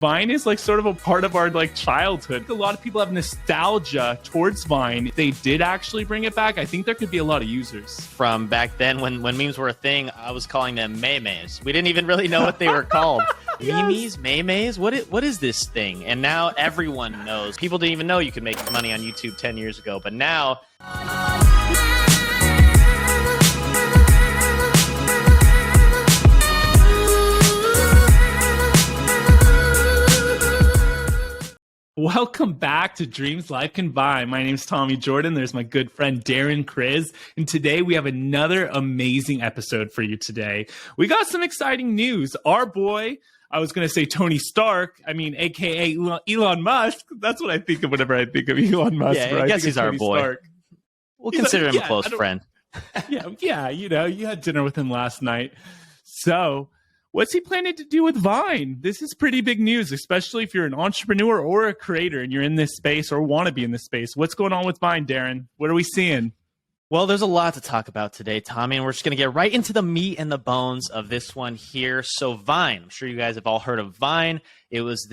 Vine is like sort of a part of our like childhood. A lot of people have nostalgia towards Vine. If they did actually bring it back, I think there could be a lot of users. From back then when memes were a thing, I was calling them memes. We didn't even really know what they were called. Yes. Memes? What is this thing? And now everyone knows. People didn't even know you could make money on YouTube 10 years ago, but now... Welcome back to Dreams Life Can Buy. My name's Tommy Jordan. There's my good friend Darren, Kriz. And today we have another amazing episode for you today. We got some exciting news. Our boy, I was going to say Tony Stark, AKA Elon Musk. That's what I think of whenever I think of Elon Musk. Yeah, I guess he's our boy. Stark. We'll consider him a close friend. Yeah, you had dinner with him last night. So... what's he planning to do with Vine? This is pretty big news, especially if you're an entrepreneur or a creator and you're in this space or want to be in this space. What's going on with Vine, Darren? What are we seeing? Well, there's a lot to talk about today, Tommy, and we're just going to get right into the meat and the bones of this one here. So Vine, I'm sure you guys have all heard of Vine. It was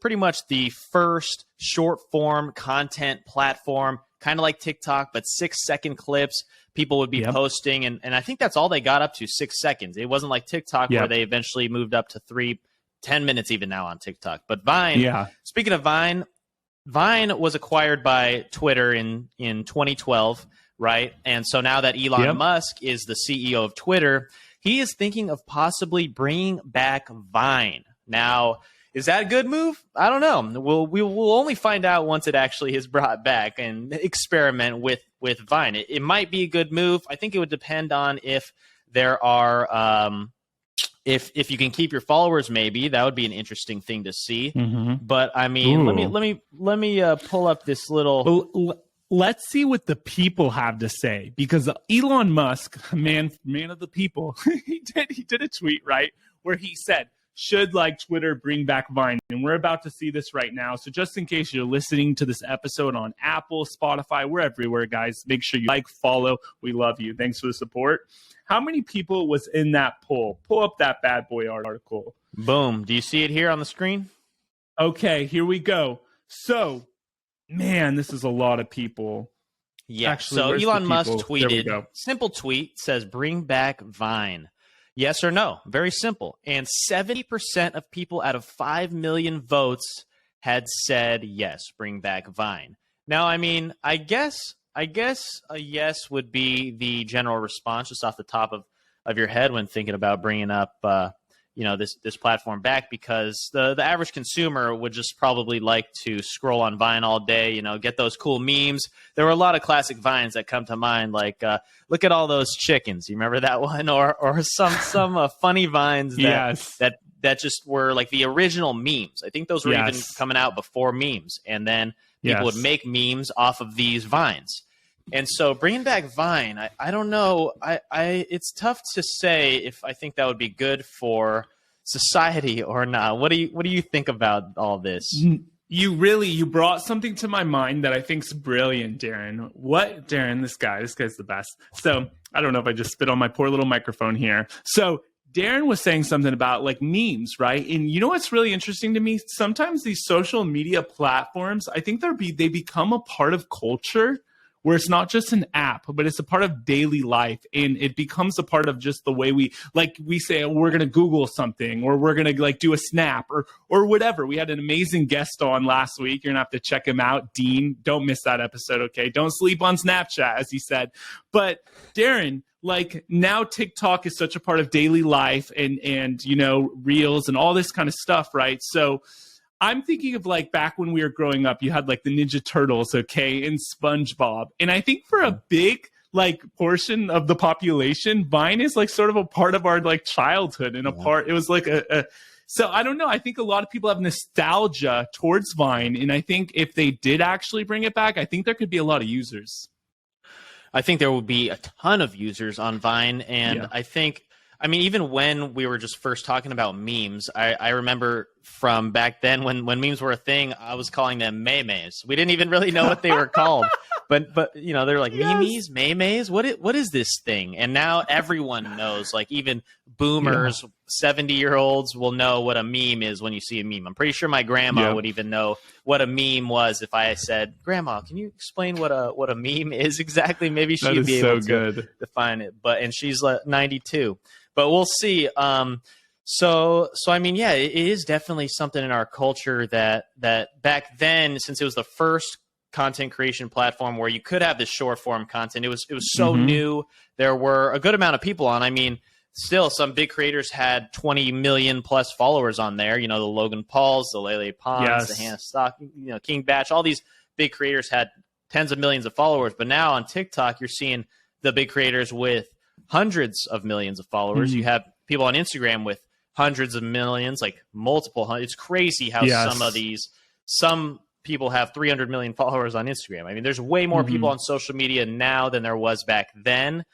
pretty much the first short form content platform, kind of like TikTok, but 6-second clips. People would be posting, and I think that's all they got up to, 6 seconds. It wasn't like TikTok where they eventually moved up to 10 minutes even now on TikTok. But Vine, speaking of Vine was acquired by Twitter in 2012, right? And so now that Elon Musk is the CEO of Twitter, he is thinking of possibly bringing back Vine. Now, is that a good move? I don't know. We will only find out once it actually is brought back and experiment with Vine. It might be a good move. I think it would depend on if there are if you can keep your followers. Maybe that would be an interesting thing to see. Mm-hmm. But I mean, let me pull up this little. Well, let's see what the people have to say, because Elon Musk, man of the people, he did a tweet, right, where he said, should like Twitter bring back Vine? And we're about to see this right now. So just in case you're listening to this episode on Apple, Spotify, we're everywhere, guys. Make sure you like, follow. We love you. Thanks for the support. How many people was in that poll? Pull up that bad boy article. Boom. Do you see it here on the screen? Okay, here we go. So, man, this is a lot of people. Yeah. Actually, so Elon Musk tweeted, simple tweet, says, bring back Vine. Yes or no? Very simple. And 70% of people out of 5 million votes had said yes, bring back Vine. Now, I mean, I guess a yes would be the general response just off the top of your head when thinking about bringing up this platform back, because the average consumer would just probably like to scroll on Vine all day, get those cool memes. There were a lot of classic Vines that come to mind, like look at all those chickens. You remember that one? Or some funny Vines that just were like the original memes. I think those were even coming out before memes, and then people would make memes off of these Vines. And so bringing back Vine, I don't know. It's tough to say if I think that would be good for society or not. What do you think about all this? You brought something to my mind that I think's brilliant, Darren. What, Darren? This guy's the best. So I don't know if I just spit on my poor little microphone here. So Darren was saying something about like memes, right? And you know what's really interesting to me? Sometimes these social media platforms, I think they become a part of culture, where it's not just an app, but it's a part of daily life. And it becomes a part of just the way we say, oh, we're going to Google something, or we're going to like do a snap or whatever. We had an amazing guest on last week. You're going to have to check him out. Dean, don't miss that episode. Okay. Don't sleep on Snapchat, as he said. But Darren, like now TikTok is such a part of daily life and Reels and all this kind of stuff. Right. So I'm thinking of like back when we were growing up, you had like the Ninja Turtles, okay, and SpongeBob. And I think for a big like portion of the population, Vine is like sort of a part of our like childhood and it was like so I don't know. I think a lot of people have nostalgia towards Vine. And I think if they did actually bring it back, I think there could be a lot of users. I think there would be a ton of users on Vine. And I mean, even when we were just first talking about memes, I remember from back then when memes were a thing, I was calling them memes. We didn't even really know what they were called. but you know, they're like Yes. memes. What is this thing? And now everyone knows. Like even boomers, 70-year-olds will know what a meme is when you see a meme. I'm pretty sure my grandma would even know what a meme was if I said, "Grandma, can you explain what a meme is exactly?" Maybe she'd be able to define it. But and she's like 92. But we'll see. So I mean, yeah, it is definitely something in our culture that back then, since it was the first content creation platform where you could have this short form content, it was so new. There were a good amount of people on. I mean, still some big creators had 20 million plus followers on there. You know, the Logan Pauls, the Lele Pons, the Hannah Stock, you know, King Batch, all these big creators had tens of millions of followers. But now on TikTok, you're seeing the big creators with hundreds of millions of followers. You have people on Instagram with hundreds of millions, like multiple hundreds. It's crazy how some people have 300 million followers on Instagram. I mean, there's way more people on social media now than there was back then.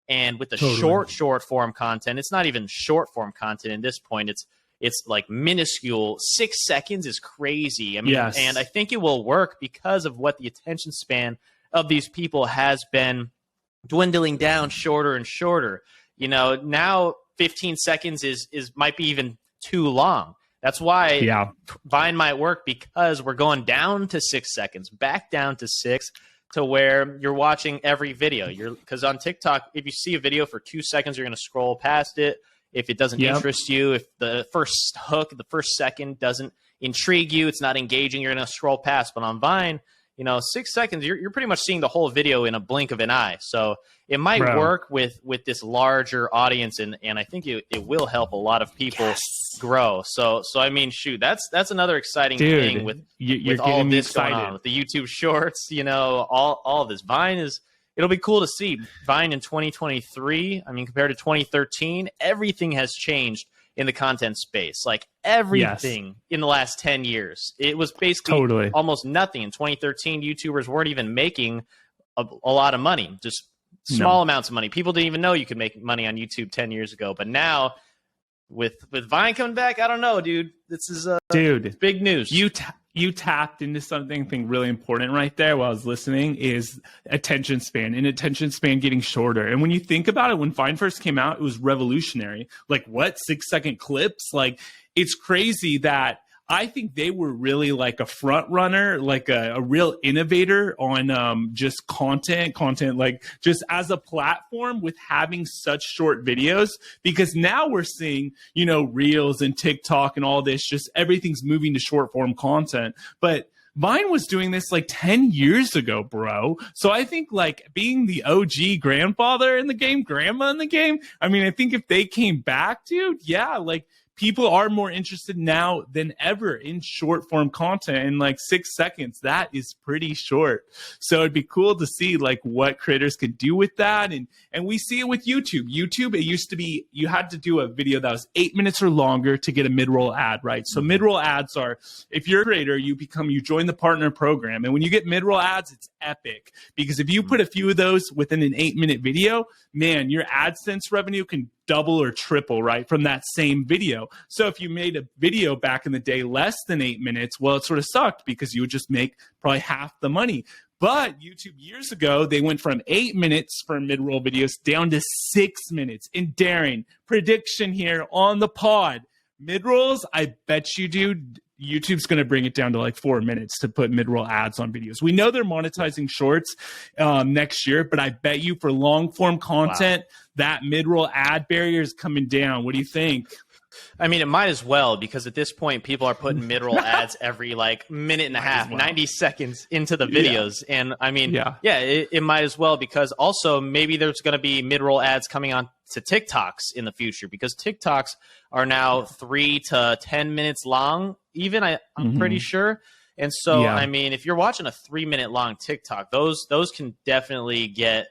And with the short form content, it's not even short form content at this point. It's like minuscule. 6 seconds is crazy. I mean, and I think it will work because of what the attention span of these people has been dwindling down shorter and shorter. You know, now 15 seconds is might be even too long. That's why Vine might work, because we're going down to 6 seconds, back down to 6, to where you're watching every video. Because on TikTok, if you see a video for 2 seconds, you're going to scroll past it. If it doesn't interest you, if the first hook, the first second doesn't intrigue you, it's not engaging, you're going to scroll past. But on Vine, you know, 6 seconds, you're pretty much seeing the whole video in a blink of an eye. So it might work with this larger audience, and I think it will help a lot of people grow. So I mean, shoot, that's another exciting thing with all of this going on with the YouTube Shorts. You know, all of this. Vine it'll be cool to see Vine in 2023. I mean, compared to 2013, everything has changed in the content space. Like everything in the last 10 years. It was basically almost nothing. In 2013, YouTubers weren't even making a lot of money, just small amounts of money. People didn't even know you could make money on YouTube 10 years ago. But now with Vine coming back, I don't know, dude. This is it's big news. You tapped into something really important right there while I was listening, is attention span, and attention span getting shorter. And when you think about it, when Vine first came out, it was revolutionary. Like, what, 6 second clips? Like, it's crazy that I think they were really like a front runner, like a real innovator on just content, like just as a platform with having such short videos, because now we're seeing, you know, Reels and TikTok and all this, just everything's moving to short form content. But Vine was doing this like 10 years ago, bro. So I think like being the OG grandfather in the game, grandma in the game, I mean, I think if they came back, dude, like people are more interested now than ever in short form content. In like 6 seconds, that is pretty short. So it'd be cool to see like what creators could do with that. And we see it with YouTube. YouTube, it used to be, you had to do a video that was 8 minutes or longer to get a mid-roll ad, right? So mid-roll ads are, if you're a creator, you join the partner program. And when you get mid-roll ads, it's epic, because if you put a few of those within an 8-minute video, man, your AdSense revenue can double or triple, right, from that same video. So if you made a video back in the day less than 8 minutes, well, it sort of sucked, because you would just make probably half the money. But YouTube years ago, they went from 8 minutes for mid-roll videos down to 6 minutes. And Darren, prediction here on the pod, mid-rolls, I bet you, dude, YouTube's going to bring it down to like 4 minutes to put mid-roll ads on videos. We know they're monetizing shorts next year, but I bet you for long-form content, that mid-roll ad barrier is coming down. What do you think? I mean, it might as well, because at this point, people are putting mid-roll ads every like minute and a half, 90 seconds into the videos. And I mean, it might as well, because also maybe there's going to be mid-roll ads coming on to TikToks in the future, because TikToks are now 3 to 10 minutes long, even I'm pretty sure. And so, I mean, if you're watching a 3-minute long TikTok, those can definitely get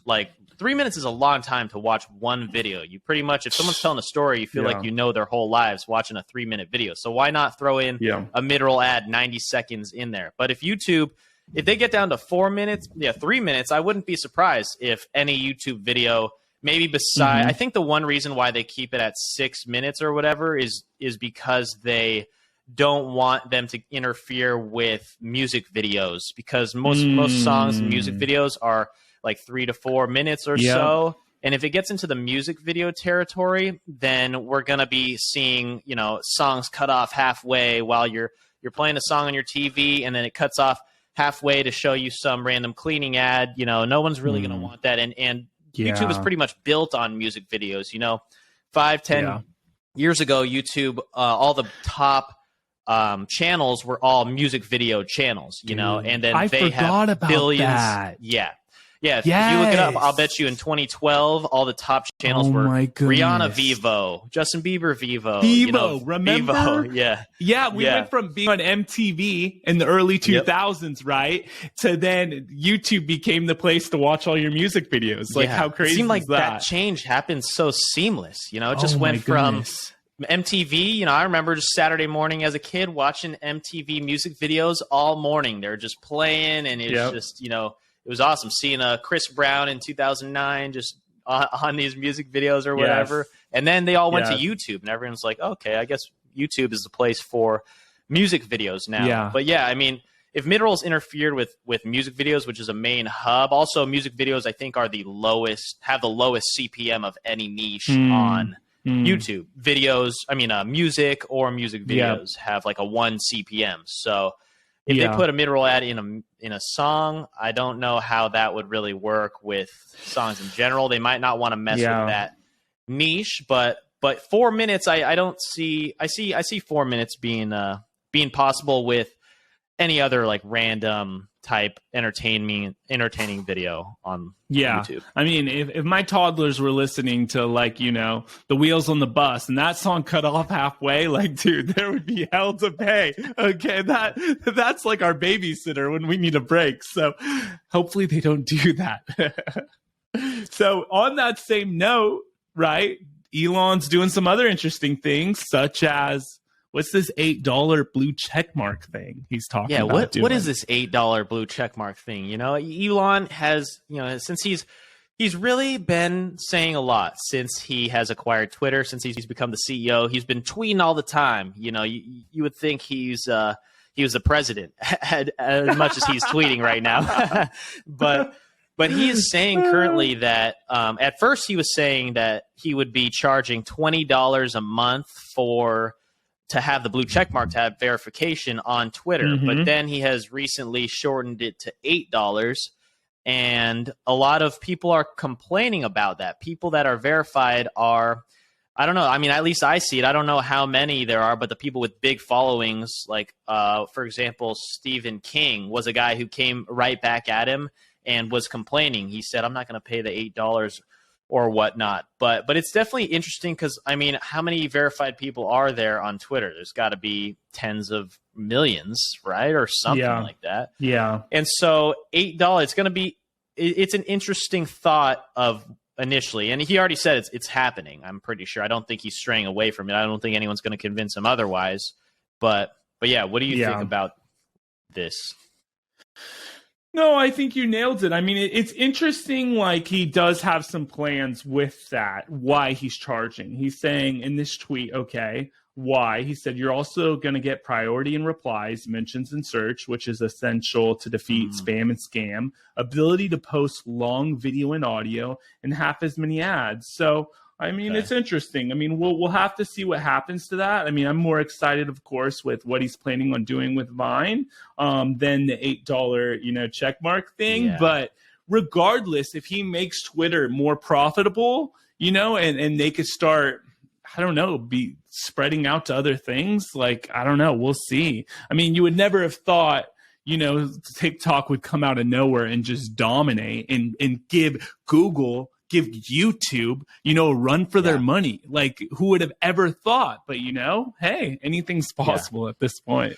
like 3 minutes is a long time to watch one video. You pretty much, if someone's telling a story, you feel like you know their whole lives watching a 3-minute video. So why not throw in a mid-roll ad 90 seconds in there? But if they get down to 4 minutes, 3 minutes, I wouldn't be surprised if any YouTube video, maybe beside, I think the one reason why they keep it at 6 minutes or whatever is because they don't want them to interfere with music videos, because most songs and music videos are like 3 to 4 minutes or so. And if it gets into the music video territory, then we're going to be seeing, you know, songs cut off halfway while you're playing a song on your TV, and then it cuts off halfway to show you some random cleaning ad. You know, no one's really going to want that. And YouTube is pretty much built on music videos. You know, 5-10 years ago, YouTube, all the top channels were all music video channels, you know, and then they have billions. Yeah, if you look it up, I'll bet you in 2012, all the top channels were Rihanna Vivo, Justin Bieber Vivo. You know, remember? Vivo, we went from being on MTV in the early 2000s, right, to then YouTube became the place to watch all your music videos. Like, how crazy it seemed like is that? change happened so seamless. You know, it just went from MTV, you know, I remember just Saturday morning as a kid watching MTV music videos all morning. They're just playing, and it's just, you know, it was awesome seeing Chris Brown in 2009 just on these music videos or whatever. And then they all went to YouTube, and everyone's like, okay, I guess YouTube is the place for music videos now. But yeah, I mean, if mid-rolls interfered with music videos, which is a main hub, also music videos I think are have the lowest CPM of any niche on YouTube. Videos, I mean, music or music videos have like a 1 CPM. So if they put a mid-roll ad in a song, I don't know how that would really work with songs in general. They might not want to mess with that niche, but 4 minutes, I don't see. I see 4 minutes being possible with any other like random type entertaining video on YouTube. I mean, if my toddlers were listening to, like, you know, The Wheels on the Bus, and that song cut off halfway, like, dude, there would be hell to pay. Okay, that's like our babysitter when we need a break. So hopefully they don't do that. So on that same note, right, Elon's doing some other interesting things, such as, what's this $8 blue checkmark thing he's talking about? What is this $8 blue checkmark thing? You know, Elon has, you know, since he's really been saying a lot since he has acquired Twitter, since he's become the CEO. He's been tweeting all the time. You know, you would think he was the president as much as he's tweeting right now. But he is saying currently that at first he was saying that he would be charging $20 a month to have the blue check mark, to have verification on Twitter. But then he has recently shortened it to $8. And a lot of people are complaining about that. People that are verified are, I don't know. I mean, at least I see it. I don't know how many there are, but the people with big followings, like, for example, Stephen King was a guy who came right back at him and was complaining. He said, I'm not going to pay the $8 or whatnot. But it's definitely interesting because, I mean, how many verified people are there on Twitter? There's got to be tens of millions, right? Or something like that. Yeah. And so $8, it's going to be, it's an interesting thought of initially. And he already said it's happening, I'm pretty sure. I don't think he's straying away from it. I don't think anyone's going to convince him otherwise. But yeah, what do you think about this? No, I think you nailed it. I mean, it's interesting, like, he does have some plans with that, why he's charging. He's saying in this tweet, okay, why? He said, you're also going to get priority in replies, mentions, and search, which is essential to defeat spam and scam, ability to post long video and audio, and half as many ads. So, I mean, it's interesting. I mean, we'll have to see what happens to that. I mean, I'm more excited, of course, with what he's planning on doing with Vine than the $8, check mark thing. Yeah. But regardless, if he makes Twitter more profitable, and they could start, I don't know, be spreading out to other things. Like, I don't know. We'll see. I mean, you would never have thought, TikTok would come out of nowhere and just dominate and give YouTube, a run for their money. Like, who would have ever thought? But, hey, anything's possible at this point.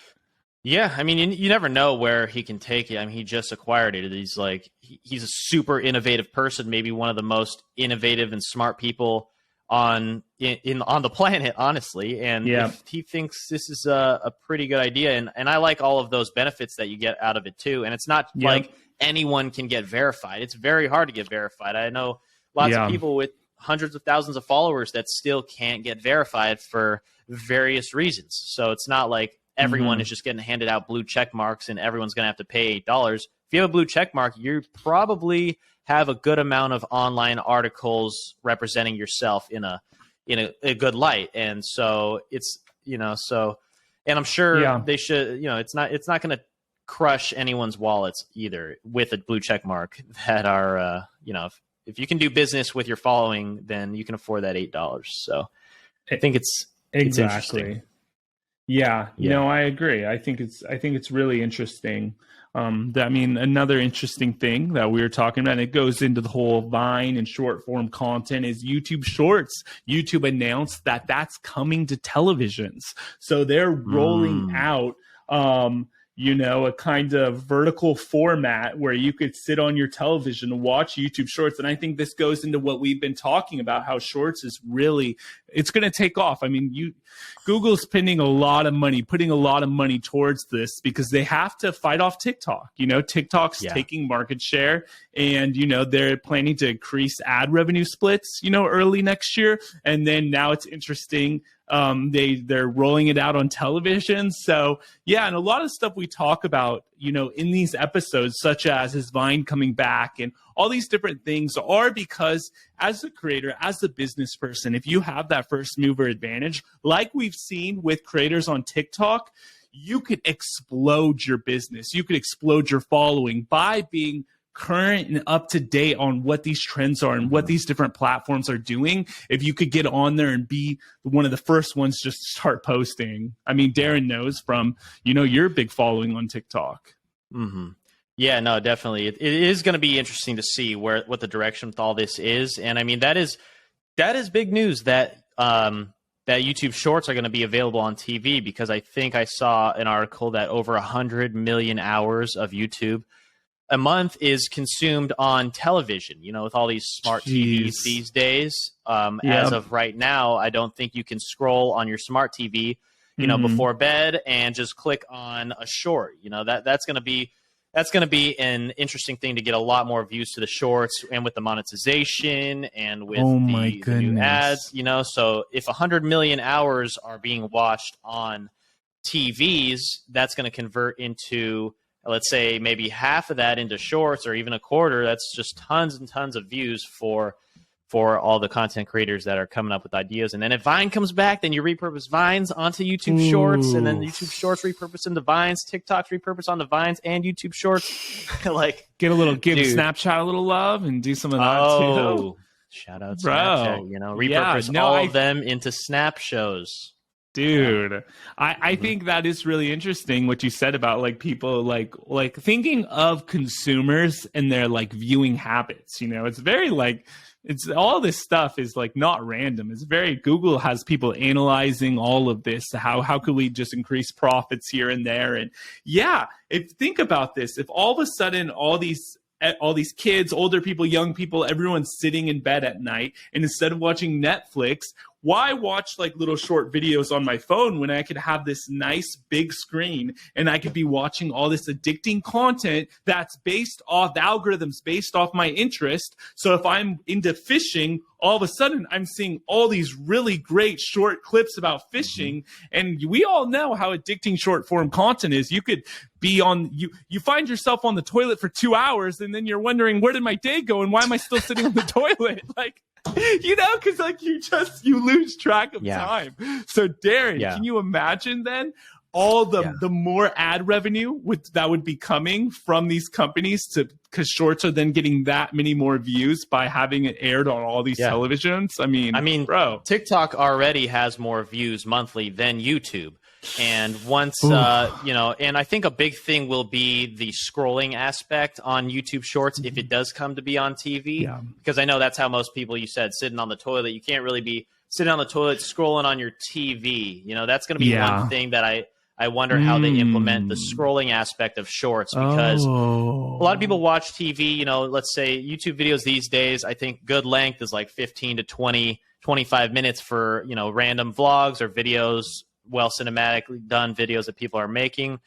Yeah, I mean, you never know where he can take it. I mean, he just acquired it. He's a super innovative person, maybe one of the most innovative and smart people on the planet, honestly. And if he thinks this is a pretty good idea, and I like all of those benefits that you get out of it too. And it's not like anyone can get verified. It's very hard to get verified. I know lots of people with hundreds of thousands of followers that still can't get verified for various reasons. So it's not like everyone is just getting handed out blue check marks and everyone's going to have to pay $8. If you have a blue check mark, you probably have a good amount of online articles representing yourself in a good light. And so it's, and I'm sure they should, it's not going to crush anyone's wallets either with a blue check mark that are, if you can do business with your following, then you can afford that $8. So I think it's interesting. Yeah, no, I agree. I think it's really interesting. Another interesting thing that we were talking about, and it goes into the whole Vine and short form content, is YouTube Shorts. YouTube announced that that's coming to televisions. So they're rolling out, a kind of vertical format where you could sit on your television and watch YouTube Shorts. And I think this goes into what we've been talking about, how Shorts is it's going to take off. I mean, Google's putting a lot of money towards this because they have to fight off TikTok. TikTok's taking market share, and, they're planning to increase ad revenue splits, early next year. And then now it's interesting. They're rolling it out on television. So and a lot of stuff we talk about, in these episodes, such as his Vine coming back and all these different things, are because as a creator, as a business person, if you have that first mover advantage, like we've seen with creators on TikTok, you could explode your business. You could explode your following by being current and up to date on what these trends are and what these different platforms are doing. If you could get on there and be one of the first ones just to start posting. I mean, Darren knows from, your big following on TikTok. Mm-hmm. Yeah, no, definitely. It is going to be interesting to see what the direction with all this is. And I mean, that is big news that YouTube Shorts are going to be available on TV, because I think I saw an article that over 100 million hours of YouTube a month is consumed on television, with all these smart TVs these days. As of right now, I don't think you can scroll on your smart TV, before bed and just click on a short. That's going to be an interesting thing to get a lot more views to the shorts, and with the monetization and with the new ads, so if 100 million hours are being watched on TVs, that's going to convert into, let's say, maybe half of that into shorts, or even a quarter. That's just tons and tons of views for all the content creators that are coming up with ideas. And then if Vine comes back, then you repurpose Vines onto YouTube Shorts, and then YouTube Shorts repurpose into Vines, TikTok's repurpose onto Vines and YouTube Shorts. Give Snapchat a little love and do some of that too. Shout out Snapchat, repurpose all of them into Snap shows. Dude, I think that is really interesting what you said about people like thinking of consumers and their viewing habits. It's very it's all this stuff is not random. It's very, Google has people analyzing all of this. How could we just increase profits here and there? And think about this, if all of a sudden all these kids, older people, young people, everyone's sitting in bed at night, and instead of watching Netflix, why watch little short videos on my phone when I could have this nice big screen and I could be watching all this addicting content that's based off the algorithms, based off my interest? So if I'm into fishing, all of a sudden I'm seeing all these really great short clips about fishing. And we all know how addicting short form content is. You could be you find yourself on the toilet for 2 hours, and then you're wondering, where did my day go? And why am I still sitting on the toilet? Because you lose track of time. So Darren, can you imagine then all the more ad revenue that would be coming from these companies, because shorts are then getting that many more views by having it aired on all these televisions? I mean, bro, TikTok already has more views monthly than YouTube. And once, and I think a big thing will be the scrolling aspect on YouTube Shorts if it does come to be on TV. Because I know that's how most people, you said, sitting on the toilet. You can't really be sitting on the toilet scrolling on your TV. That's going to be one thing that I wonder how they implement the scrolling aspect of Shorts, because a lot of people watch TV, let's say YouTube videos these days. I think good length is 15 to 20, 25 minutes for, random vlogs or videos, well cinematically done videos that people are making,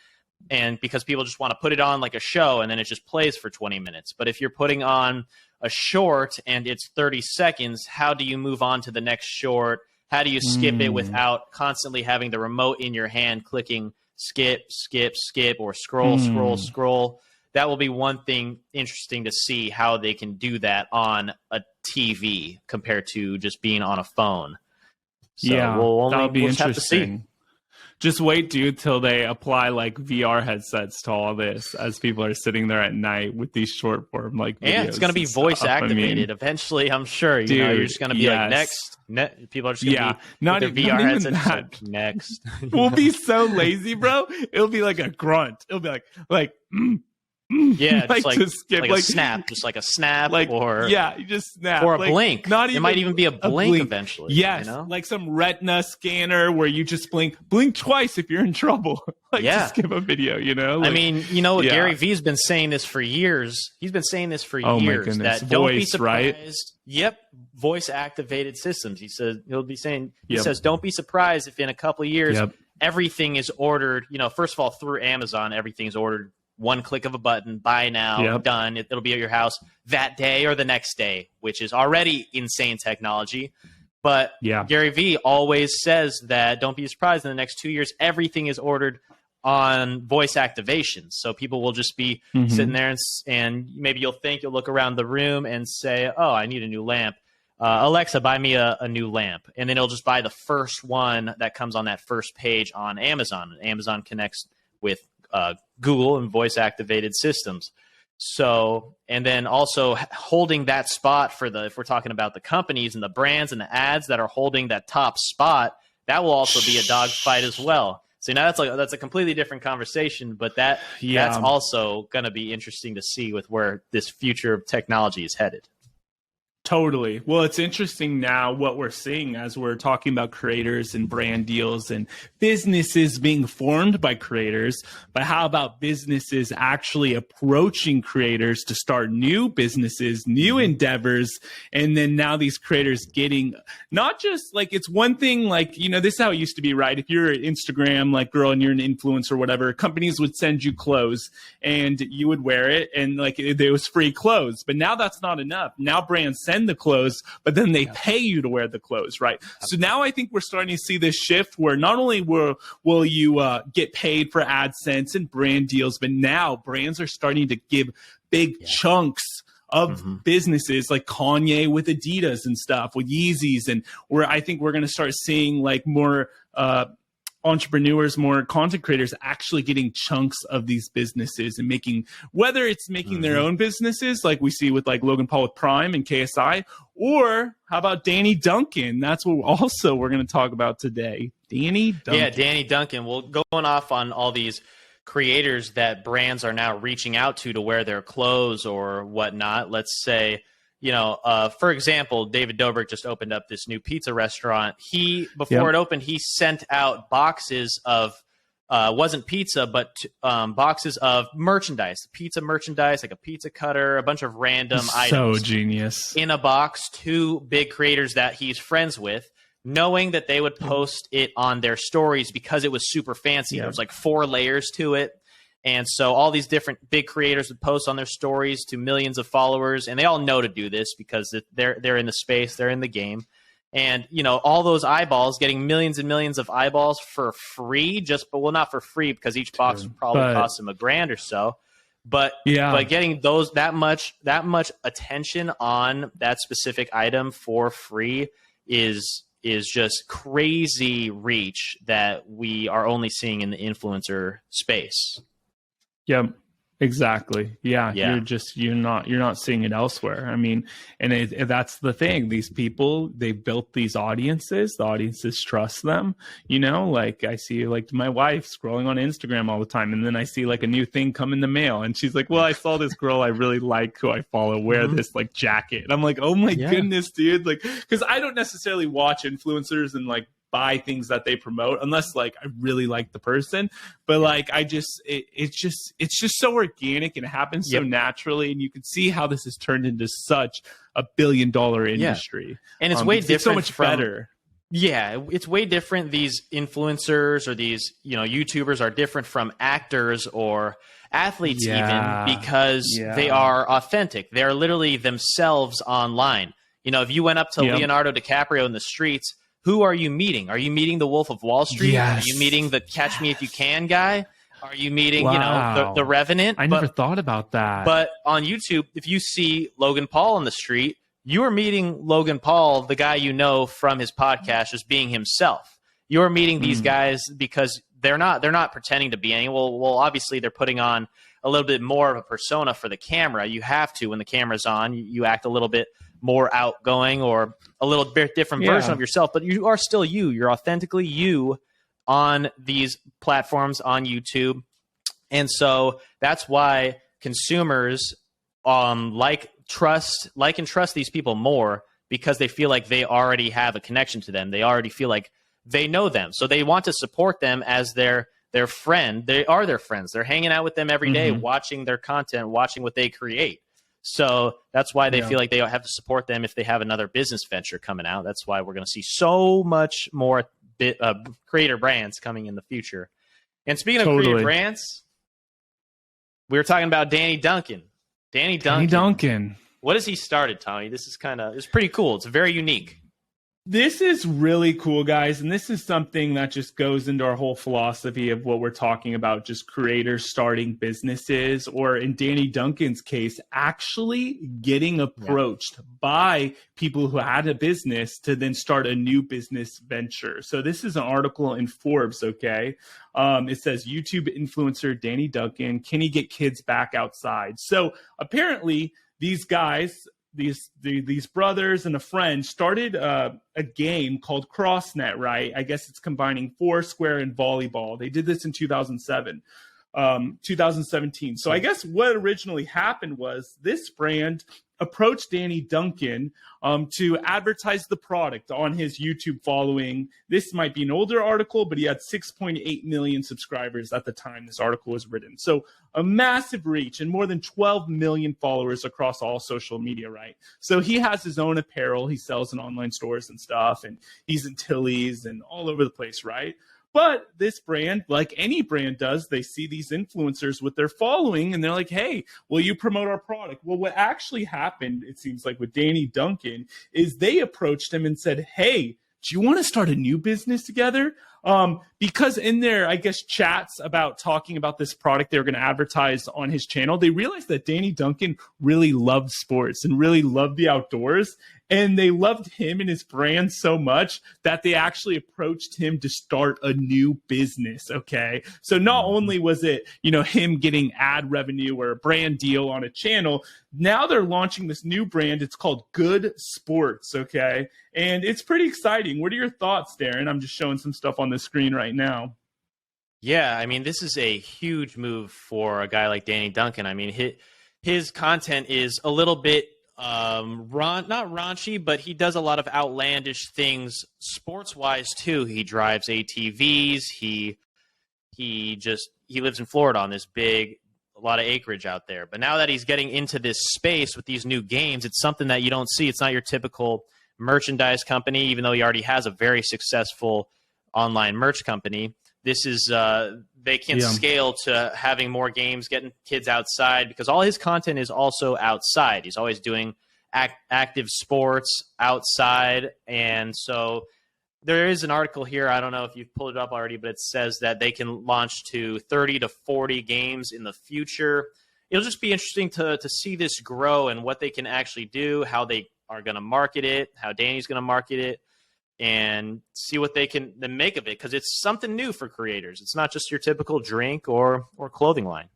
and because people just want to put it on like a show and then it just plays for 20 minutes. But if you're putting on a short and it's 30 seconds, how do you move on to the next short? How do you skip it without constantly having the remote in your hand clicking skip, skip, skip, or scroll, scroll, scroll? That will be one thing interesting to see how they can do that on a TV compared to just being on a phone. So that'll be we'll just have to see. interesting. Just wait, dude, till they apply like VR headsets to all this as people are sitting there at night with these short form like videos. Yeah, it's going to be voice activated. Eventually, I'm sure. You know, you're just going to be like, next. People are just going to be not with their even, VR not headsets. that. Like, next. We'll be so lazy, bro. It'll be like a grunt. It'll be like yeah, like, just to skip, like a snap, just like a snap, like, or you just snap, or a like, blink. Not even, it might even be a blink eventually. Yes, you know? like some retina scanner where you just blink twice if you're in trouble. Like to skip a video, you know. Like, I mean, you know, Gary Vee's been saying this for years. He's been saying this for years. My goodness. That Voice, don't be surprised. Right? Yep, voice activated systems. He says he says don't be surprised if in a couple of years everything is ordered. You know, first of all, through Amazon, everything is ordered. One click of a button, buy now, done. It'll be at your house that day or the next day, which is already insane technology. But Gary Vee always says that don't be surprised in the next 2 years, everything is ordered on voice activation. So people will just be sitting there and maybe you'll look around the room and say, oh, I need a new lamp. Alexa, buy me a new lamp. And then it'll just buy the first one that comes on that first page on Amazon. Amazon connects with Google and voice activated systems. So, and then also holding that spot for if we're talking about the companies and the brands and the ads that are holding that top spot, that will also be a dogfight as well. So now that's a completely different conversation, but that's also going to be interesting to see with where this future of technology is headed. Totally. Well, it's interesting now what we're seeing as we're talking about creators and brand deals and businesses being formed by creators. But how about businesses actually approaching creators to start new businesses, new endeavors? And then now these creators getting not just like, it's one thing like, you know, this is how it used to be, right? If you're an Instagram like girl and you're an influencer or whatever, companies would send you clothes and you would wear it and like it was free clothes. But now that's not enough. Now brands send the clothes, but then they pay you to wear the clothes, right? So now I think we're starting to see this shift where not only will you get paid for AdSense and brand deals, but now brands are starting to give big chunks of businesses like Kanye with Adidas and stuff, with Yeezys, and where I think we're going to start seeing like more entrepreneurs, more content creators actually getting chunks of these businesses and making, whether it's making their own businesses like we see with like Logan Paul with Prime and KSI, or how about Danny Duncan? That's what we're going to talk about today. Danny Duncan. Yeah, Danny Duncan. Well, going off on all these creators that brands are now reaching out to wear their clothes or whatnot. Let's say, you know, for example, David Dobrik just opened up this new pizza restaurant. Before it opened, he sent out boxes of, wasn't pizza, but boxes of merchandise, pizza merchandise, like a pizza cutter, a bunch of random items. So genius. In a box to big creators that he's friends with, knowing that they would post it on their stories because it was super fancy. There was like 4 layers to it. And so all these different big creators would post on their stories to millions of followers, and they all know to do this because they're in the space, they're in the game. And, you know, all those eyeballs, getting millions and millions of eyeballs for free, well, not for free because each box would probably cost them $1,000 or so. But getting that much attention on that specific item for free is just crazy reach that we are only seeing in the influencer space. Yeah, exactly. Yeah. You're not seeing it elsewhere. I mean, and that's the thing. These people, they built these audiences. The audiences trust them. You know, like I see like my wife scrolling on Instagram all the time, and then I see like a new thing come in the mail, and she's like, "Well, I saw this girl I really like who I follow wear this like jacket," and I'm like, "Oh my goodness, dude!" Like, because I don't necessarily watch influencers and like buy things that they promote unless like I really like the person, but like it's just so organic and it happens so naturally, and you can see how this has turned into such a $1 billion industry. And it's way different, it's so much better. Yeah, it's way different. These influencers or these, YouTubers are different from actors or athletes even because they are authentic. They're literally themselves online. If you went up to Leonardo DiCaprio in the streets, who are you meeting? Are you meeting the Wolf of Wall Street? Yes. Are you meeting the Catch Me If You Can guy? Are you meeting, the Revenant? I never thought about that. But on YouTube, if you see Logan Paul on the street, you are meeting Logan Paul, the guy you know from his podcast, as being himself. You're meeting these guys because they're not pretending to be any. Well, obviously they're putting on a little bit more of a persona for the camera. You have to when the camera's on. You act a little bit more outgoing or a little bit different version of yourself, but you are still you. You're authentically you on these platforms on YouTube, and so that's why consumers like and trust these people more because they feel like they already have a connection to them. They already feel like they know them. So they want to support them as their friend. They are their friends. They're hanging out with them every day, watching their content, watching what they create. So that's why they feel like they have to support them if they have another business venture coming out. That's why we're going to see so much more creator brands coming in the future. And speaking of creator brands, we were talking about Danny Duncan. Danny Duncan. What has he started, Tommy? This is it's pretty cool. It's very unique. This is really cool, guys. And this is something that just goes into our whole philosophy of what we're talking about, just creators starting businesses, or in Danny Duncan's case, actually getting approached by people who had a business to then start a new business venture. So this is an article in Forbes, okay? It says YouTube influencer Danny Duncan, can he get kids back outside? So apparently these guys, these brothers and a friend started a game called CrossNet, right? I guess it's combining Foursquare and volleyball. They did this in 2017. So I guess what originally happened was this brand approached Danny Duncan to advertise the product on his YouTube following. This might be an older article, but he had 6.8 million subscribers at the time this article was written. So a massive reach and more than 12 million followers across all social media, right? So he has his own apparel. He sells in online stores and stuff, and he's in Tilly's and all over the place, right? But this brand, like any brand does, they see these influencers with their following and they're like, hey, will you promote our product? Well, what actually happened, it seems like with Danny Duncan, is they approached him and said, hey, do you want to start a new business together? Because in their, I guess, chats about talking about this product they were going to advertise on his channel, they realized that Danny Duncan really loved sports and really loved the outdoors. And they loved him and his brand so much that they actually approached him to start a new business, okay? So not only was it, him getting ad revenue or a brand deal on a channel, now they're launching this new brand. It's called Good Sports, okay? And it's pretty exciting. What are your thoughts, Darren? I'm just showing some stuff on the screen right now. Yeah, I mean, this is a huge move for a guy like Danny Duncan. I mean, his content is a little bit not raunchy, but he does a lot of outlandish things sports-wise too. He drives ATVs. He lives in Florida on this a lot of acreage out there. But now that he's getting into this space with these new games, it's something that you don't see. It's not your typical merchandise company, even though he already has a very successful online merch company. This is they can scale to having more games, getting kids outside, because all his content is also outside. He's always doing active sports outside. And so there is an article here. I don't know if you've pulled it up already, but it says that they can launch to 30 to 40 games in the future. It'll just be interesting to see this grow and what they can actually do, how they are going to market it, how Danny's going to market it, and see what they can then make of it, because it's something new for creators. It's not just your typical drink or clothing line.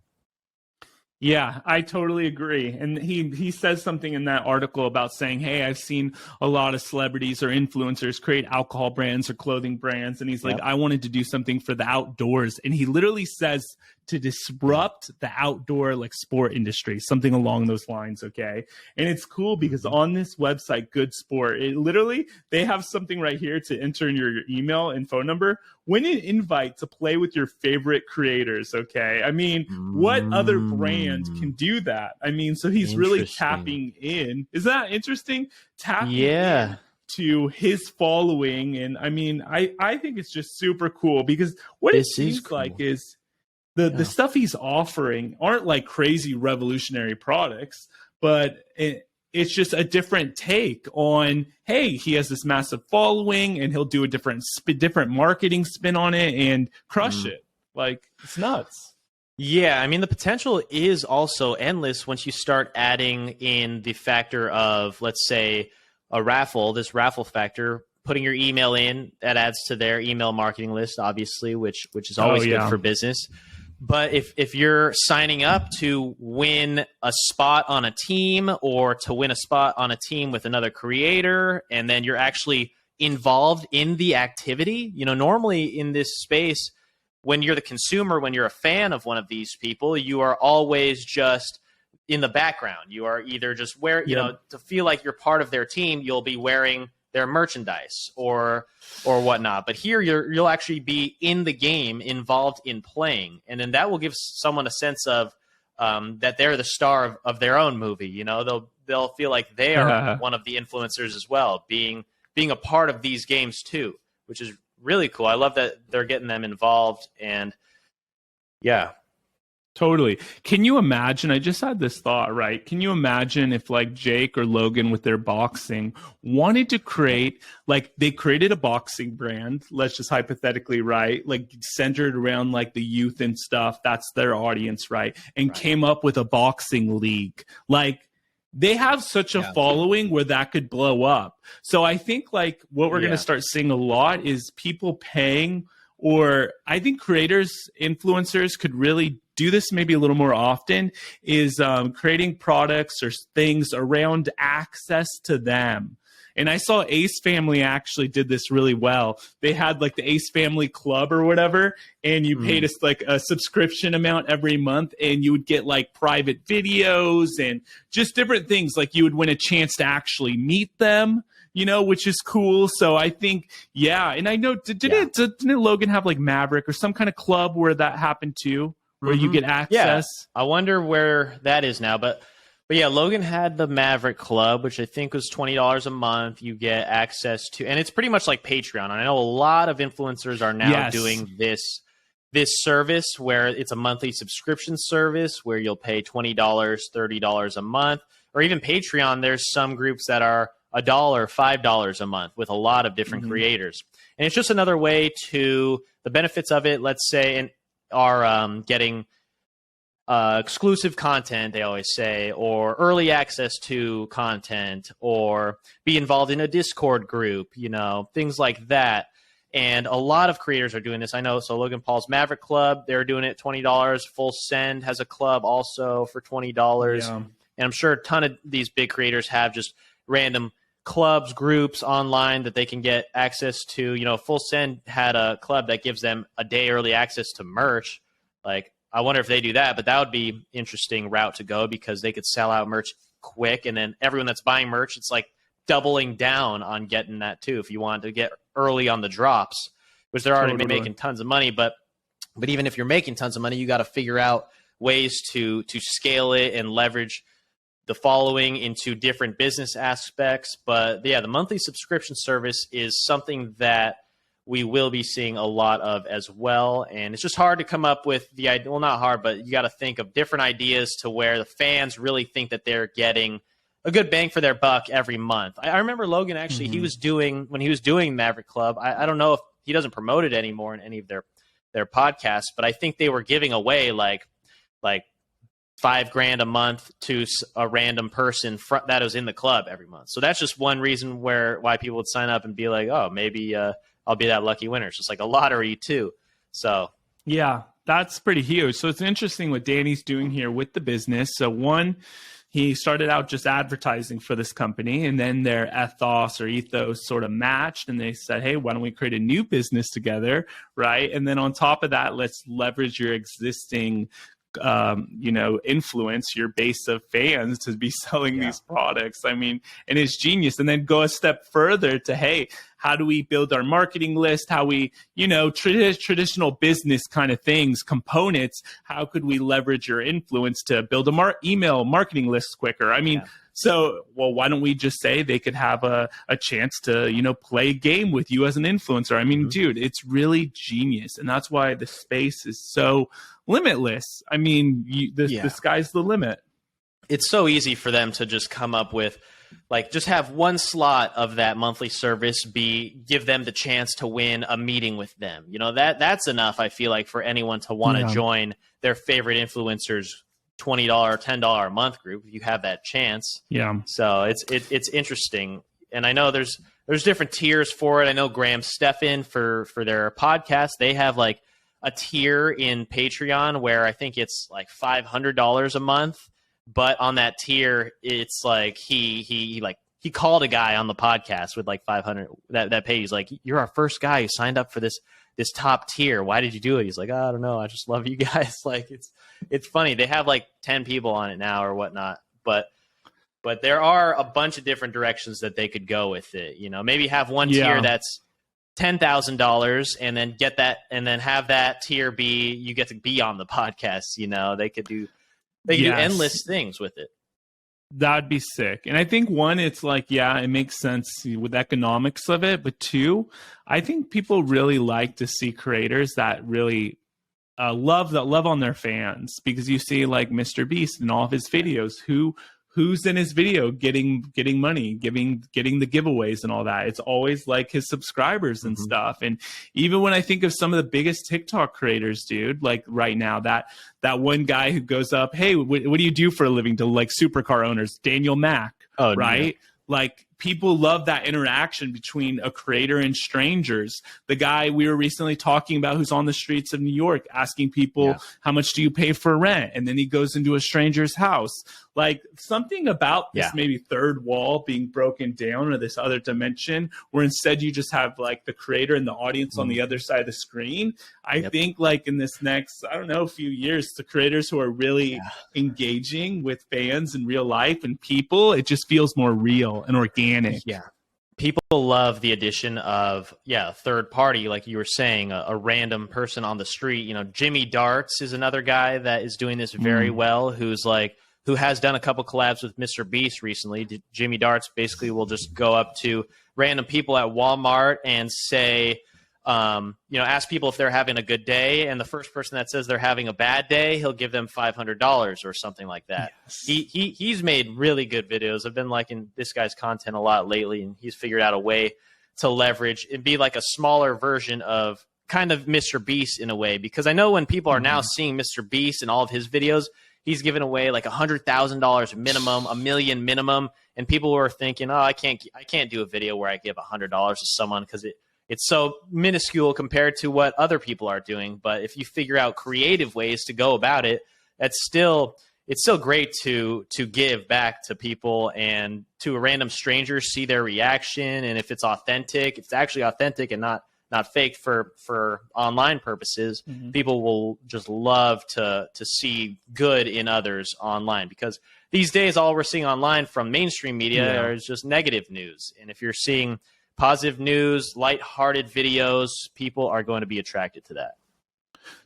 Yeah, I totally agree. And he says something in that article about saying, hey, I've seen a lot of celebrities or influencers create alcohol brands or clothing brands. And he's like, I wanted to do something for the outdoors. And he literally says to disrupt the outdoor sport industry, something along those lines, okay? And it's cool because on this website, Good Sport, they have something right here to enter in your email and phone number. Win an invite to play with your favorite creators, okay? I mean, what other brand can do that? I mean, so he's really tapping in. Is that interesting? Tapping in to his following. And I mean, I think it's just super cool because what it seems like is the stuff he's offering aren't like crazy revolutionary products, but it's just a different take on, hey, he has this massive following and he'll do a different marketing spin on it and crush it. Like, it's nuts. Yeah, I mean, the potential is also endless once you start adding in the factor of, let's say, this raffle factor, putting your email in, that adds to their email marketing list, obviously, which is always good for business. But if you're signing up to win a spot on a team or to win a spot on a team with another creator, and then you're actually involved in the activity, normally in this space, when you're the consumer, when you're a fan of one of these people, you are always just in the background. You are either just to feel like you're part of their team, you'll be wearing their merchandise or whatnot. But here you'll actually be in the game, involved in playing. And then that will give someone a sense of that they're the star of their own movie. They'll feel like they are one of the influencers as well, being a part of these games too, which is really cool. I love that they're getting them involved, and yeah. Totally. Can you imagine? I just had this thought, right? Can you imagine if like Jake or Logan with their boxing wanted to create, like they created a boxing brand, let's just hypothetically, right? Like centered around like the youth and stuff. That's their audience, right? And came up with a boxing league. Like they have such a following where that could blow up. So I think like what we're going to start seeing a lot is people paying, or I think creators, influencers could really do this maybe a little more often, is creating products or things around access to them. And I saw Ace Family actually did this really well. They had like the Ace Family Club or whatever, and you paid us like a subscription amount every month, and you would get like private videos and just different things. Like you would win a chance to actually meet them, which is cool. So I think, and I know, didn't Logan have like Maverick or some kind of club where that happened too? Where you get access. Yeah. I wonder where that is now. But yeah, Logan had the Maverick Club, which I think was $20 a month. You get access to, and it's pretty much like Patreon. I know a lot of influencers are now doing this service where it's a monthly subscription service where you'll pay $20, $30 a month, or even Patreon. There's some groups that are $1, $5 a month with a lot of different creators. And it's just another way to, the benefits of it, let's say, are getting exclusive content, they always say, or early access to content, or be involved in a Discord group, things like that. And a lot of creators are doing this. I know, so Logan Paul's Maverick Club, they're doing it $20. Full Send has a club also for $20. Yeah. And I'm sure a ton of these big creators have just random clubs, groups online that they can get access to. Full Send had a club that gives them a day early access to merch. Like, I wonder if they do that, but that would be interesting route to go because they could sell out merch quick, and then everyone that's buying merch, it's like doubling down on getting that too. If you want to get early on the drops, which they're already making tons of money, but even if you're making tons of money, you got to figure out ways to scale it and leverage the following into different business aspects. But yeah, the monthly subscription service is something that we will be seeing a lot of as well. And it's just hard to come up with the idea. Well, not hard, but you got to think of different ideas to where the fans really think that they're getting a good bang for their buck every month. I remember Logan actually, when he was doing Maverick Club, I don't know if he doesn't promote it anymore in any of their podcasts, but I think they were giving away like $5,000 a month to a random person that was in the club every month. So that's just one reason why people would sign up and be like, oh, maybe I'll be that lucky winner. It's just like a lottery too. So yeah, that's pretty huge. So it's interesting what Danny's doing here with the business. So one, he started out just advertising for this company, and then their ethos sort of matched, and they said, hey, why don't we create a new business together, right? And then on top of that, let's leverage your existing influence, your base of fans to be selling these products. I mean, and it's genius. And then go a step further to, hey, how do we build our marketing list? How we, traditional business kind of things, components, how could we leverage your influence to build a email marketing list quicker? I mean, So, well, why don't we just say they could have a chance to, play a game with you as an influencer? I mean, dude, it's really genius. And that's why the space is so limitless. I mean, the sky's the limit. It's so easy for them to just come up with, like, just have one slot of that monthly service give them the chance to win a meeting with them. That's enough, I feel like, for anyone to want to join their favorite influencers $20, $10 a month group if you have that chance. Yeah. So it's interesting. And I know there's different tiers for it. I know Graham Stephan for their podcast, they have like a tier in Patreon where I think it's like $500 a month. But on that tier, it's like he called a guy on the podcast with like 500 that paid. He's like, "You're our first guy who signed up for this top tier. Why did you do it?" He's like, "I don't know. I just love you guys." Like it's funny. They have like 10 people on it now or whatnot. But there are a bunch of different directions that they could go with it. Maybe have one tier that's $10,000 and then get that, and then have that tier be you get to be on the podcast. They could do. They can do endless things with it. That'd be sick. And I think, one, it's like, it makes sense with economics of it. But two, I think people really like to see creators that really love on their fans, because you see like Mr. Beast in all of his videos, who's in his video getting money, getting the giveaways and all that. It's always like his subscribers and stuff. And even when I think of some of the biggest TikTok creators, dude, like right now, that one guy who goes up, "Hey, what do you do for a living?" to like supercar owners, Daniel Mack, right? Yeah. Like, people love that interaction between a creator and strangers. The guy we were recently talking about who's on the streets of New York asking people, how much do you pay for rent? And then he goes into a stranger's house. Like, something about this maybe third wall being broken down, or this other dimension where instead you just have like the creator and the audience on the other side of the screen. I think like in this next, I don't know, few years, the creators who are really engaging with fans in real life and people, it just feels more real and organic. Yeah. People love the addition of, third party, like you were saying, a random person on the street. Jimmy Darts is another guy that is doing this very well, who has done a couple collabs with Mr. Beast recently. Jimmy Darts basically will just go up to random people at Walmart and say, ask people if they're having a good day. And the first person that says they're having a bad day, he'll give them $500 or something like that. Yes. He's made really good videos. I've been liking this guy's content a lot lately, and he's figured out a way to leverage and be like a smaller version of kind of Mr. Beast in a way. Because I know when people are now seeing Mr. Beast and all of his videos, he's giving away like $100,000 minimum, $1 million minimum, and people were thinking, "Oh, I can't do a video where I give $100 to someone because it's so minuscule compared to what other people are doing." But if you figure out creative ways to go about it, it's still great to give back to people and to a random stranger, see their reaction, and if it's authentic, if it's actually authentic and not fake for online purposes, people will just love to see good in others online, because these days all we're seeing online from mainstream media is just negative news. And if you're seeing positive news, lighthearted videos, people are going to be attracted to that.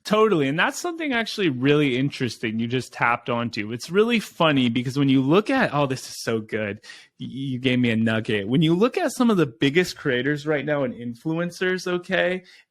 Totally. And that's something actually really interesting you just tapped onto. It's really funny because when you look at, this is so good. You gave me a nugget. When you look at some of the biggest creators right now and influencers,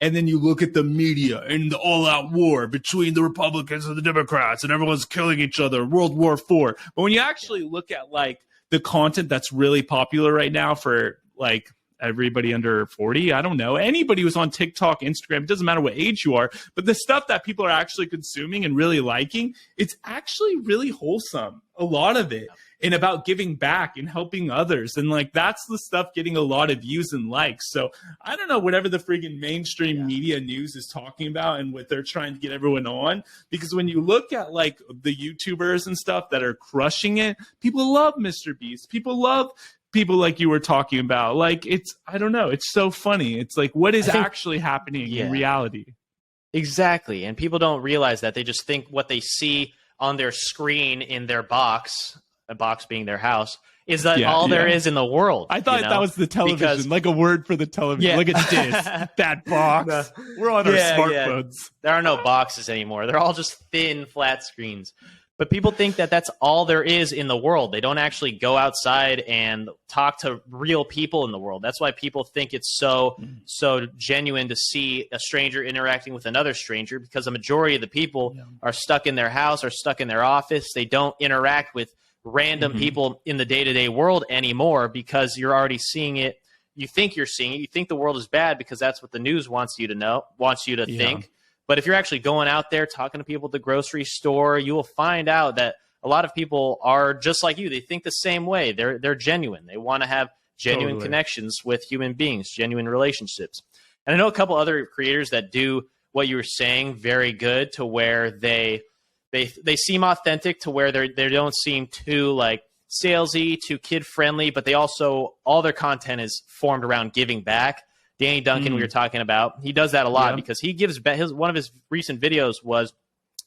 and then you look at the media and the all-out war between the Republicans and the Democrats and everyone's killing each other, World War IV. But when you actually look at like the content that's really popular right now for like everybody under 40, I don't know, anybody who's on TikTok, Instagram, it doesn't matter what age you are, but the stuff that people are actually consuming and really liking, it's actually really wholesome, a lot of it, and about giving back and helping others. And like, that's the stuff getting a lot of views and likes. So I don't know, whatever the freaking mainstream media news is talking about and what they're trying to get everyone on, because when you look at like the YouTubers and stuff that are crushing it, people love Mr. Beast. People love people like you were talking about. Like, I don't know, it's so funny. It's like, what is actually happening in reality? Exactly. And people don't realize that. They just think what they see on their screen in their box, a box being their house, is that all there is in the world. I thought that was the television, like a word for the television. Look at this, that box. We're on our smartphones. There are no boxes anymore. They're all just thin, flat screens. But people think that that's all there is in the world. They don't actually go outside and talk to real people in the world. That's why people think it's so genuine to see a stranger interacting with another stranger, because the majority of the people are stuck in their house or stuck in their office. They don't interact with random people in the day-to-day world anymore, because you're already seeing it. You think you're seeing it. You think the world is bad because that's what the news wants you to know, wants you to think. But if you're actually going out there talking to people at the grocery store, you will find out that a lot of people are just like you. They think the same way. They're genuine. They want to have genuine connections with human beings, genuine relationships. And I know a couple other creators that do what you were saying very good, to where they seem authentic, to where they don't seem too like salesy, too kid friendly, but they also, all their content is formed around giving back. Danny Duncan, we were talking about, he does that a lot because he gives back. One of his recent videos was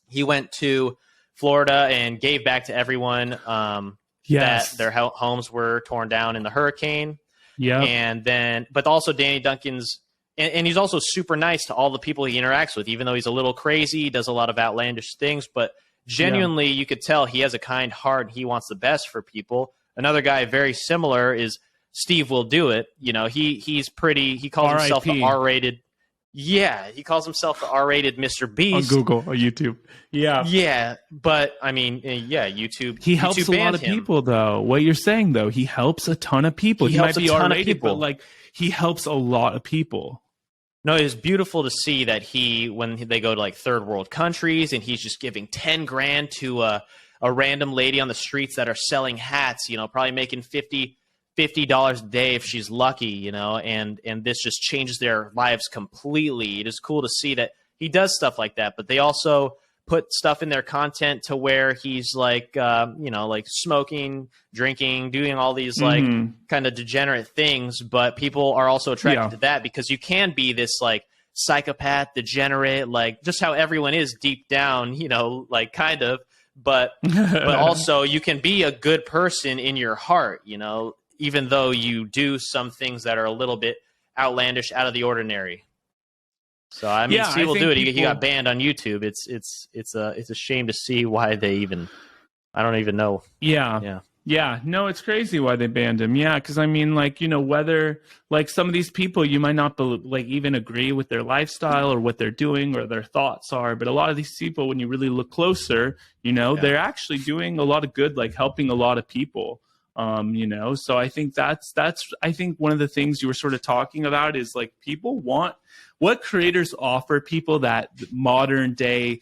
he went to Florida and gave back to everyone that their homes were torn down in the hurricane. Yeah. And then, but also Danny Duncan's, and he's also super nice to all the people he interacts with, even though he's a little crazy, he does a lot of outlandish things, but genuinely you could tell he has a kind heart and he wants the best for people. Another guy very similar is Steve Will Do It. You know, he calls himself the R-rated. Yeah, he calls himself the R-rated Mr. Beast. On Google or YouTube. Yeah. Yeah, but I mean, YouTube. He helps a lot of people, though. What you're saying, though, he helps a ton of people. He might be R-rated, but like he helps a lot of people. No, it is beautiful to see that when they go to like third world countries and he's just giving 10 grand to a random lady on the streets that are selling hats, probably making $50 a day if she's lucky, and this just changes their lives completely. It is cool to see that he does stuff like that, but they also put stuff in their content to where he's like, like smoking, drinking, doing all these like kind of degenerate things, but people are also attracted to that because you can be this like psychopath, degenerate, like just how everyone is deep down, like kind of, but also you can be a good person in your heart, even though you do some things that are a little bit outlandish, out of the ordinary. So I mean, Steve Will Do It. He got banned on YouTube. It's a shame to see why they even. I don't even know. Yeah. No, it's crazy why they banned him. Yeah, because I mean, like whether like some of these people you might not like even agree with their lifestyle or what they're doing or their thoughts are, but a lot of these people, when you really look closer, they're actually doing a lot of good, like helping a lot of people. So I think that's I think one of the things you were sort of talking about is like people want what creators offer people that modern day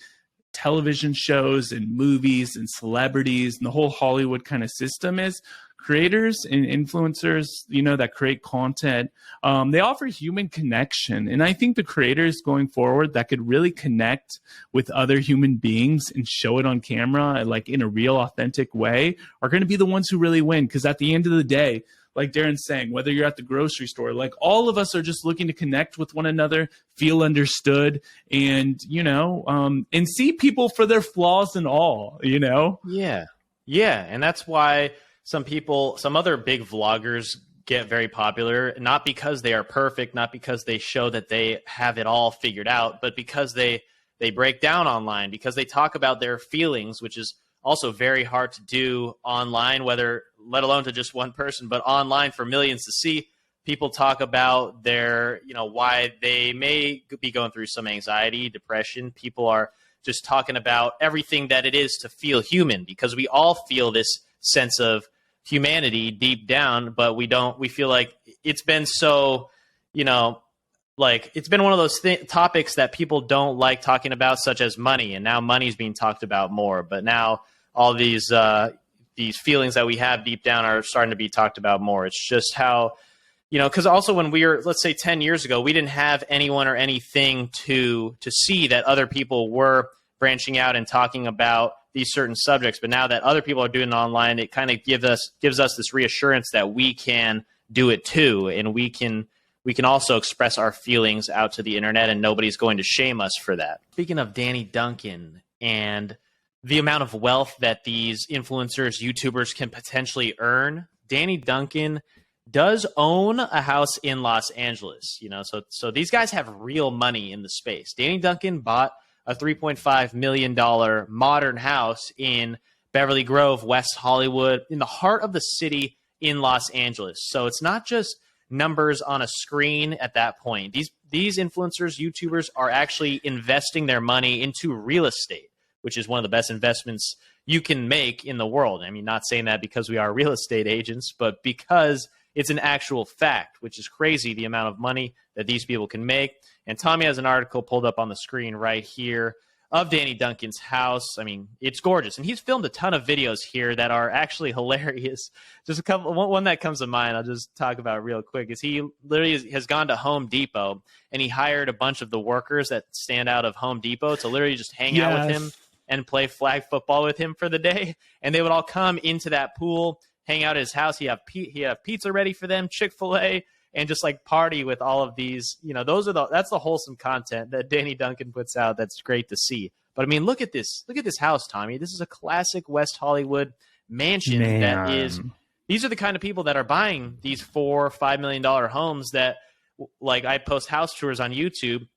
television shows and movies and celebrities and the whole Hollywood kind of system is. Creators and influencers, that create content, they offer human connection. And I think the creators going forward that could really connect with other human beings and show it on camera, like in a real, authentic way, are going to be the ones who really win. Because at the end of the day, like Darren's saying, whether you're at the grocery store, like all of us are just looking to connect with one another, feel understood, and, and see people for their flaws and all, Yeah. Yeah. And that's why some other big vloggers get very popular, not because they are perfect, not because they show that they have it all figured out, but because they break down online, because they talk about their feelings, which is also very hard to do online, let alone to just one person, but online for millions to see. People talk about their, why they may be going through some anxiety, depression. People are just talking about everything that it is to feel human, because we all feel this sense of humanity deep down, but we feel like it's been so, like it's been one of those topics that people don't like talking about, such as money. And now money is being talked about more, but now all these feelings that we have deep down are starting to be talked about more. It's just how, because also when we were, let's say 10 years ago, we didn't have anyone or anything to see that other people were branching out and talking about these certain subjects. But now that other people are doing it online, it kind of gives us this reassurance that we can do it too, and we can also express our feelings out to the internet, and nobody's going to shame us for that. Speaking of Danny Duncan and the amount of wealth that these influencers, YouTubers can potentially earn, Danny Duncan does own a house in Los Angeles. So these guys have real money in the space. Danny Duncan bought a $3.5 million modern house in Beverly Grove, West Hollywood, in the heart of the city in Los Angeles. So it's not just numbers on a screen at that point. These influencers, YouTubers are actually investing their money into real estate, which is one of the best investments you can make in the world. I mean, not saying that because we are real estate agents, but because it's an actual fact, which is crazy, the amount of money that these people can make. And Tommy has an article pulled up on the screen right here of Danny Duncan's house. I mean, it's gorgeous. And he's filmed a ton of videos here that are actually hilarious. Just a couple, one that comes to mind, I'll just talk about real quick, is he literally has gone to Home Depot and he hired a bunch of the workers that stand out of Home Depot to literally just hang out with him and play flag football with him for the day. And they would all come into that pool, hang out at his house. He have pizza ready for them, Chick-fil-A, and just like party with all of these. You know, that's the wholesome content that Danny Duncan puts out. That's great to see. But I mean, look at this house, Tommy. This is a classic West Hollywood mansion. These are the kind of people that are buying these $4 or $5 million homes that, like, I post house tours on YouTube.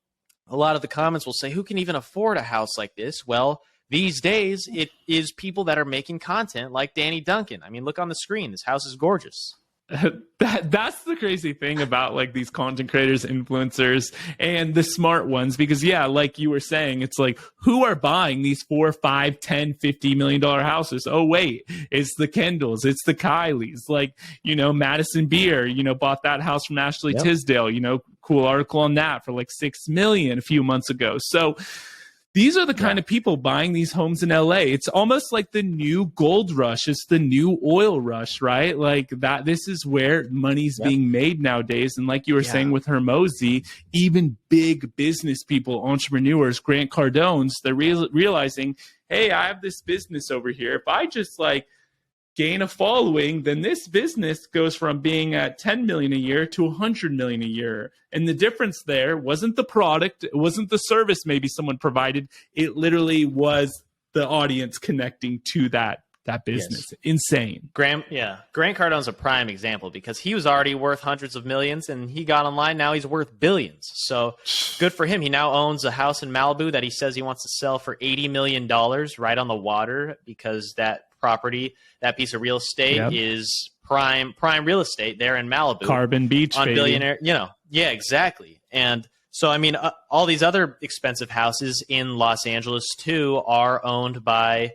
A lot of the comments will say, who can even afford a house like this? Well, these days, it is people that are making content like Danny Duncan. I mean, look on the screen. This house is gorgeous. That's the crazy thing about like these content creators, influencers, and the smart ones, because like you were saying, it's like, who are buying these $4, $5, $10, $50 million houses? Oh wait, it's the Kendalls, it's the Kylies, like, Madison Beer, bought that house from Ashley Tisdale, cool article on that for like $6 million a few months ago. So these are the kind of people buying these homes in LA. It's almost like the new gold rush. It's the new oil rush, right? Like that. This is where money's being made nowadays. And like you were saying with Hermosi, even big business people, entrepreneurs, Grant Cardone's, they're realizing, hey, I have this business over here. If I just gain a following, then this business goes from being at 10 million a year to 100 million a year. And the difference there wasn't the product, it wasn't the service maybe someone provided, it literally was the audience connecting to that business. Yes. Insane. Grant Cardone's a prime example because he was already worth hundreds of millions and he got online. Now he's worth billions. So good for him. He now owns a house in Malibu that he says he wants to sell for $80 million right on the water, because that property, that piece of real estate is prime real estate there in Malibu. Carbon Beach, on baby. Billionaire, yeah, exactly. And so, I mean, all these other expensive houses in Los Angeles too are owned by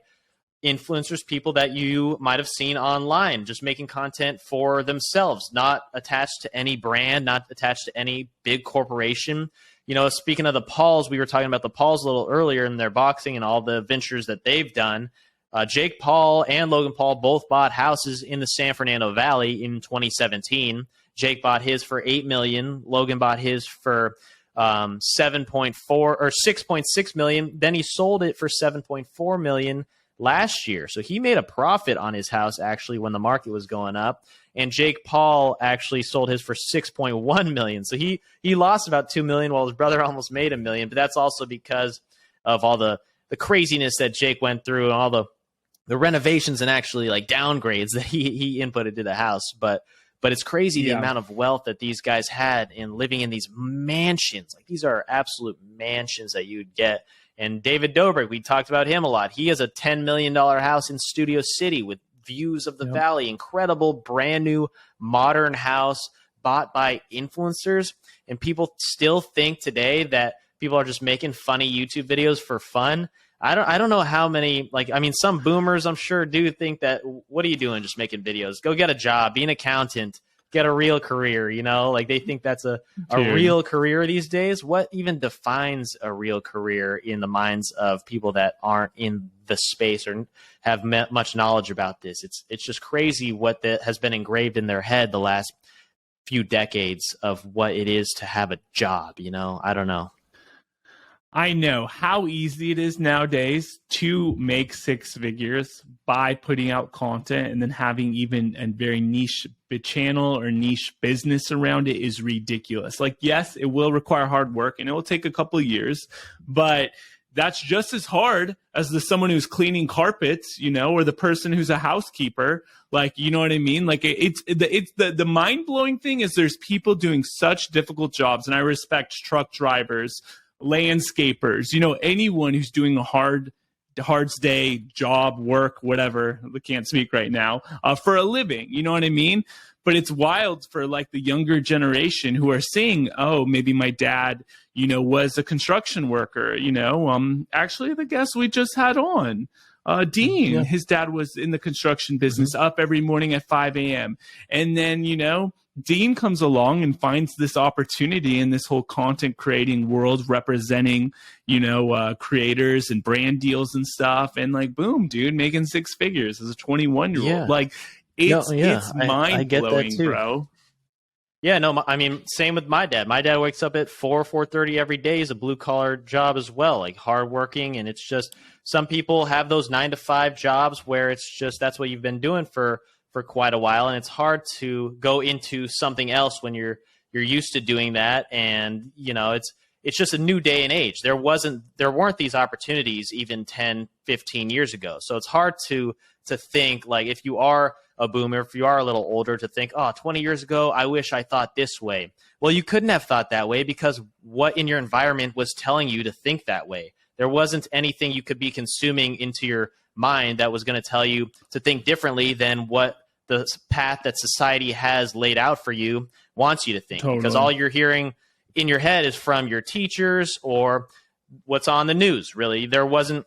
influencers, people that you might have seen online, just making content for themselves, not attached to any brand, not attached to any big corporation. Speaking of the Pauls, we were talking about the Pauls a little earlier in their boxing and all the ventures that they've done. Jake Paul and Logan Paul both bought houses in the San Fernando Valley in 2017. Jake bought his for $8 million. Logan bought his for 7.4 or 6.6 million. Then he sold it for 7.4 million last year. So he made a profit on his house actually when the market was going up. And Jake Paul actually sold his for 6.1 million. So he lost about 2 million while his brother almost made $1 million. But that's also because of all the craziness that Jake went through and all the renovations and actually downgrades that he inputted to the house. But it's crazy the amount of wealth that these guys had in living in these mansions. Like, these are absolute mansions that you'd get. And David Dobrik, we talked about him a lot. He has a $10 million house in Studio City with views of the valley, incredible, brand new, modern house bought by influencers. And people still think today that people are just making funny YouTube videos for fun. I don't know how many, some boomers, I'm sure, do think that, what are you doing just making videos? Go get a job, be an accountant, get a real career, they think that's a real career these days. What even defines a real career in the minds of people that aren't in the space or have much knowledge about this? It's just crazy what has been engraved in their head the last few decades of what it is to have a job. I don't know. I know how easy it is nowadays to make six figures by putting out content, and then having even a very niche channel or niche business around it is ridiculous. Yes, it will require hard work and it will take a couple of years, but that's just as hard as someone who's cleaning carpets, or the person who's a housekeeper. You know what I mean? It's the mind blowing thing is there's people doing such difficult jobs, and I respect truck drivers, landscapers, anyone who's doing a hard day job, work, whatever. I can't speak right now, for a living. You know what I mean? But it's wild for like the younger generation who are saying, oh, maybe my dad, was a construction worker, actually the guest we just had on, Dean, his dad was in the construction business, up every morning at 5 a.m. And then, Dean comes along and finds this opportunity in this whole content creating world, representing, creators and brand deals and stuff. And like, boom, dude, making 6 figures as a 21-year-old. Yeah. Like, it's mind blowing, bro. Yeah, no, I mean, same with my dad. My dad wakes up at 4:30 every day. He's a blue collar job as well, like hardworking. And it's just, some people have those 9-to-5 jobs where it's just, that's what you've been doing for quite a while. And it's hard to go into something else when you're used to doing that. And, it's just a new day and age. There weren't these opportunities even 10, 15 years ago. So it's hard to think, like, if you are a boomer, if you are a little older, to think, 20 years ago, I wish I thought this way. Well, you couldn't have thought that way because what in your environment was telling you to think that way. There wasn't anything you could be consuming into your mind that was going to tell you to think differently than what the path that society has laid out for you wants you to think. Totally. Because all you're hearing in your head is from your teachers or what's on the news, really. There weren't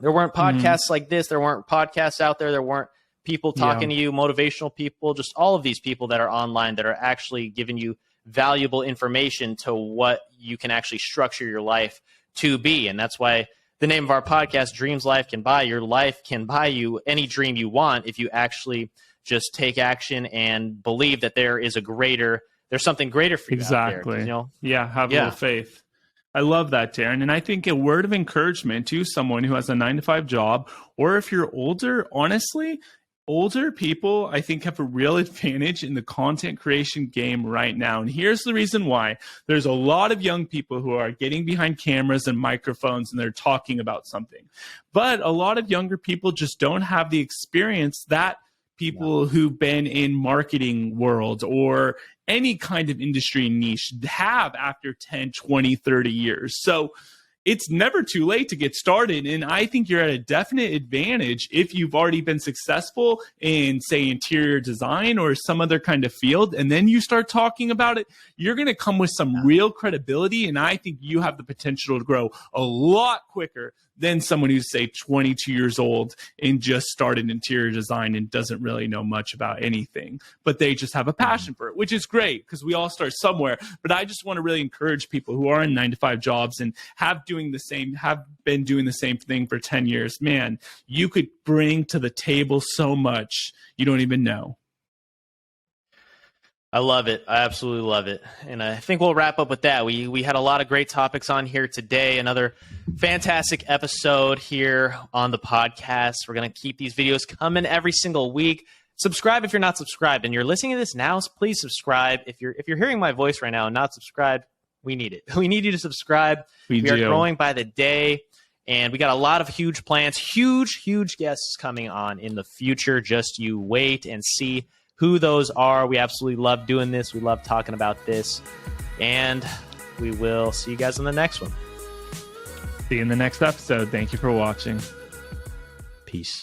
podcasts like this. There weren't podcasts out there. There weren't people talking to you, motivational people, just all of these people that are online that are actually giving you valuable information to what you can actually structure your life to be. And that's why the name of our podcast, Dreams Life Can Buy. Your life can buy you any dream you want if you actually just take action and believe that there's something greater for you exactly. out there. Yeah, have a little faith. I love that, Darren. And I think a word of encouragement to someone who has a 9-to-5 job, or if you're older, honestly, older people, I think, have a real advantage in the content creation game right now. And here's the reason why. There's a lot of young people who are getting behind cameras and microphones and they're talking about something. But a lot of younger people just don't have the experience that people who've been in marketing world or any kind of industry niche have after 10, 20, 30 years. So it's never too late to get started. And I think you're at a definite advantage if you've already been successful in, say, interior design or some other kind of field. And then you start talking about it, you're going to come with some real credibility. And I think you have the potential to grow a lot quicker than someone who's, say, 22 years old and just started interior design and doesn't really know much about anything. But they just have a passion for it, which is great because we all start somewhere. But I just want to really encourage people who are in 9-to-5 jobs and have been doing the same thing for 10 years. Man, you could bring to the table so much you don't even know. I love it. I absolutely love it. And I think we'll wrap up with that. We had a lot of great topics on here today. Another fantastic episode here on the podcast. We're going to keep these videos coming every single week. Subscribe if you're not subscribed. And you're listening to this now, so please subscribe. If you're hearing my voice right now and not subscribed, we need it. We need you to subscribe. We are growing by the day. And we got a lot of huge plans, huge guests coming on in the future. Just you wait and see who those are. We absolutely love doing this. We love talking about this. And we will see you guys on the next one. See you in the next episode. Thank you for watching. Peace.